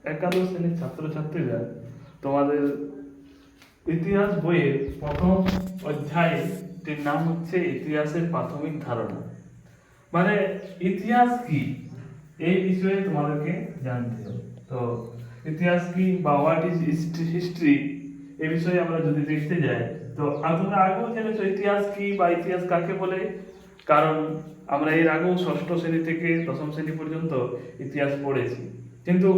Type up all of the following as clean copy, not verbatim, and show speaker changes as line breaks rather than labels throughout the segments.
একাদশ শ্রেণীর ছাত্রছাত্রীরা তোমাদের ইতিহাস বইয়ের প্রথম অধ্যায়টির নাম হচ্ছে ইতিহাসের প্রাথমিক ধারণা। মানে ইতিহাস কি এই বিষয়ে তোমাদেরকে জানতে হবে। তো ইতিহাস কি বা হোয়াট ইজ হিস্ট্রি এই বিষয়ে আমরা যদি দেখতে যাই, তো তোমরা আগেও জেনেছো ইতিহাস কি বা ইতিহাস কাকে বলে, কারণ আমরা এর আগেও ষষ্ঠ শ্রেণী থেকে দশম শ্রেণী পর্যন্ত ইতিহাস পড়েছি। কিন্তু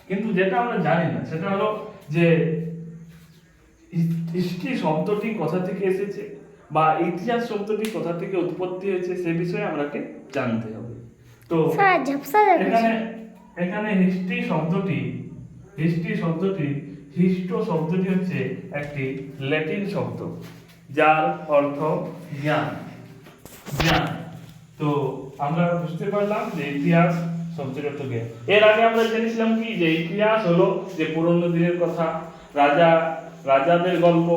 কিন্তু যেটা আমরা জানি না সেটা হলো যে হিস্ট্রি শব্দটি কোথা থেকে এসেছে বা ইতিহাস শব্দটি কোথা থেকে উৎপত্তি হয়েছে সে বিষয়ে আমাকে জানতে হবে। তো এখানে এখানে হিস্ট্রি শব্দটি হিস্টো শব্দটি হচ্ছে একটি ল্যাটিন শব্দ যার অর্থ জ্ঞান। তো আমরা বুঝতে পারলাম যে ইতিহাস শব্দের অর্থ জ্ঞান। এর আগে আমরা জেনেছিলাম কি যে ইতিহাস হলো যে পুরনো দিনের কথা, রাজাদের গল্প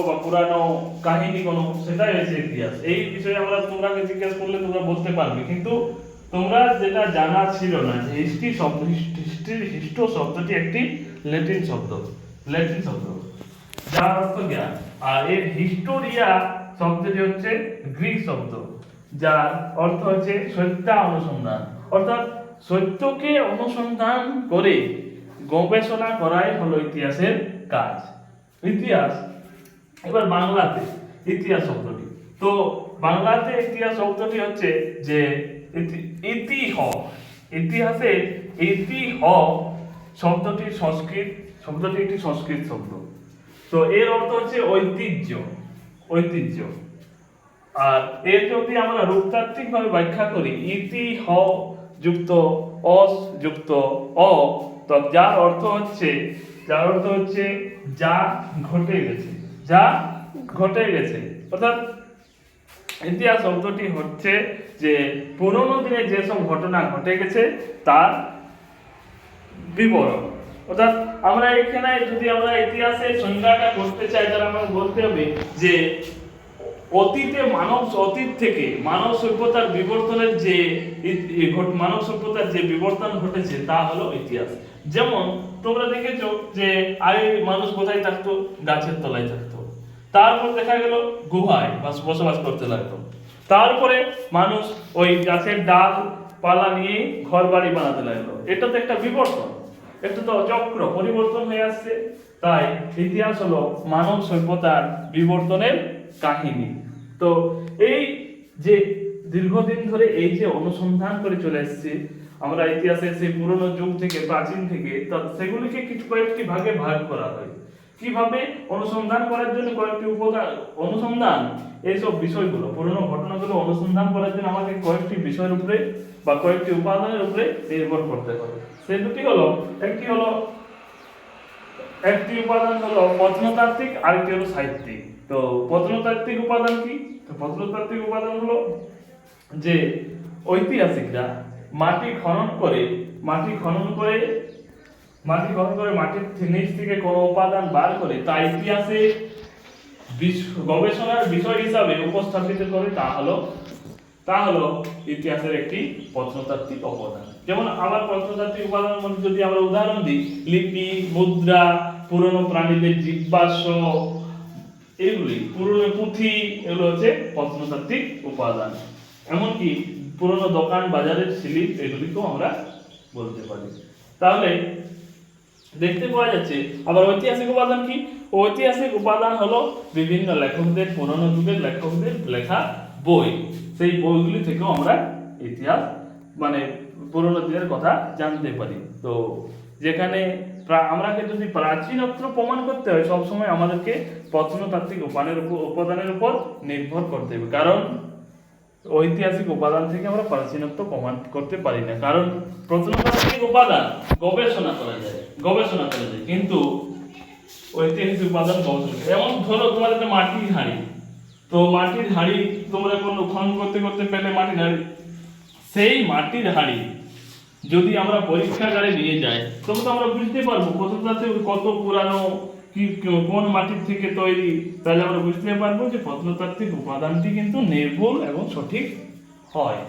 বা পুরানো কাহিনী কোনো, সেটাই হচ্ছে ইতিহাস। এই বিষয়ে আমরা তোমরাকে জিজ্ঞেস করলে তোমরা বলতে পারবে, কিন্তু তোমরা যেটা জানা ছিল না যে হিস্টো শব্দটি একটি ল্যাটিন শব্দ যার অর্থ জ্ঞান। আর এর হিস্টোরিয়া শব্দটি হচ্ছে গ্রিক শব্দ যার অর্থ হচ্ছে সত্য অনুসন্ধান, অর্থাৎ সত্যকে অনুসন্ধান করে গবেষণা করাই হলো ইতিহাসের কাজ। ইতিহাস, এবার বাংলাতে ইতিহাস শব্দটি, তো বাংলাতে ইতিহাস শব্দটি হচ্ছে যে ইতিহাসের শব্দটি একটি সংস্কৃত শব্দ। তো এর অর্থ হচ্ছে ঐতিহ্য। আর এর যদি আমরা রূপতাত্ত্বিক ভাবে ব্যাখ্যা করি, ইতি হ যুক্ত অস যুক্ত অ, তো যার অর্থ হচ্ছে যা ঘটে গেছে। অর্থাৎ ইতিহাস শব্দটি হচ্ছে যে পুরোনো দিনে যেসব ঘটনা ঘটে গেছে তার বিবরণ। অর্থাৎ আমরা এখানে যদি আমরা ইতিহাসের সংজ্ঞাটা করতে চাই, তাহলে আমরা বলতে হবে যে অতীত থেকে মানব সভ্যতার বিবর্তনের যে বিবর্তন ঘটেছে তা হলো ইতিহাস। যেমন তোমরা দেখেছো যে আগে মানুষ কোথায় থাকতো? গাছের তলায় থাকতো। তারপর দেখা গেল গুহায় বসবাস করতে লাগলো। তারপরে মানুষ ওই গাছের ডাল পালা নিয়ে ঘর বাড়ি বানাতে লাগলো। এটা তো একটা বিবর্তন, এটা তো চক্র পরিবর্তন হয়ে আসছে। তাই ইতিহাস হলো মানব সভ্যতার বিবর্তনের কাহিনী। তো এই যে দীর্ঘদিন ধরে এই যে অনুসন্ধান করে চলে এসেছে আমরা ইতিহাসের সেই পুরনো যুগ থেকে, প্রাচীন থেকে, সেগুলিকে কয়েকটি ভাগে ভাগ করা হয়। কিভাবে অনুসন্ধান করার জন্য কয়েকটি অনুসন্ধান, এইসব বিষয়গুলো পুরনো ঘটনাগুলো অনুসন্ধান করার জন্য আমাকে কয়েকটি বিষয়ের উপরে বা কয়েকটি উপাদানের উপরে নির্ভর করতে হবে। সেই দুটি হলো, একটি উপাদান হলো প্রত্নতাত্ত্বিক, আরেকটি হলো সাহিত্যিক। তো প্রত্নতাত্ত্বিক উপাদান কি? তো প্রত্নতাত্ত্বিক উপাদান হলো যে ঐতিহাসিকরা মাটি খনন করে মাটির নিচ থেকে কোনো উপাদান বার করে তা ইতিহাসে গবেষণার বিষয় হিসাবে উপস্থাপিত করে, তা হলো ইতিহাসের একটি প্রত্নতাত্ত্বিক উপাদান। যেমন আবার প্রত্নতাত্ত্বিক উপাদানের মধ্যে যদি আমরা উদাহরণ দিই, লিপি, মুদ্রা, পুরনো প্রাণীদের জীবাশ্ম, এগুলি পুরনো পুঁথি, এগুলো হচ্ছে প্রত্নতাত্ত্বিক উপাদান। এমনকি পুরনো দোকান বাজারের স্লিপ, এগুলিকেও আমরা বলতে পারি। তাহলে দেখতে পাওয়া যাচ্ছে আবার ঐতিহাসিক উপাদান কি? ঐতিহাসিক উপাদান হলো বিভিন্ন লেখকদের, পুরনো যুগের লেখকদের লেখা বই। সেই বইগুলি থেকেও আমরা ইতিহাস মানে পুরনো দিনের কথা জানতে পারি। তো যেখানে আমরা যদি প্রাচীনত্ব প্রমাণ করতে হয়, সবসময় আমাদেরকে প্রত্নতাত্ত্বিক উপাদানের উপর নির্ভর করতে হবে, কারণ ঐতিহাসিক উপাদান থেকে আমরা প্রাচীনত্ব প্রমাণ করতে পারি না। কারণ প্রত্নতাত্ত্বিক উপাদান গবেষণা করা যায়, কিন্তু ঐতিহাসিক উপাদান গবেষণা। যেমন ধরো তোমাদের একটা মাটির হাঁড়ি, তো মাটির হাঁড়ি তোমরা কোনো খনন করতে পেলে মাটির হাঁড়ি, সেই মাটির হাঁড়ি যদি আমরা পরীক্ষাগারে নিয়ে যাই, তবে তো আমরা বুঝতে পারবো প্রত্নতাত্ত্বিক কত পুরানো, কোন মাটির থেকে তৈরি। তাহলে আমরা বুঝতে পারবো যে প্রত্নতাত্ত্বিক উপাদানটি কিন্তু নির্ভুল এবং সঠিক হয়।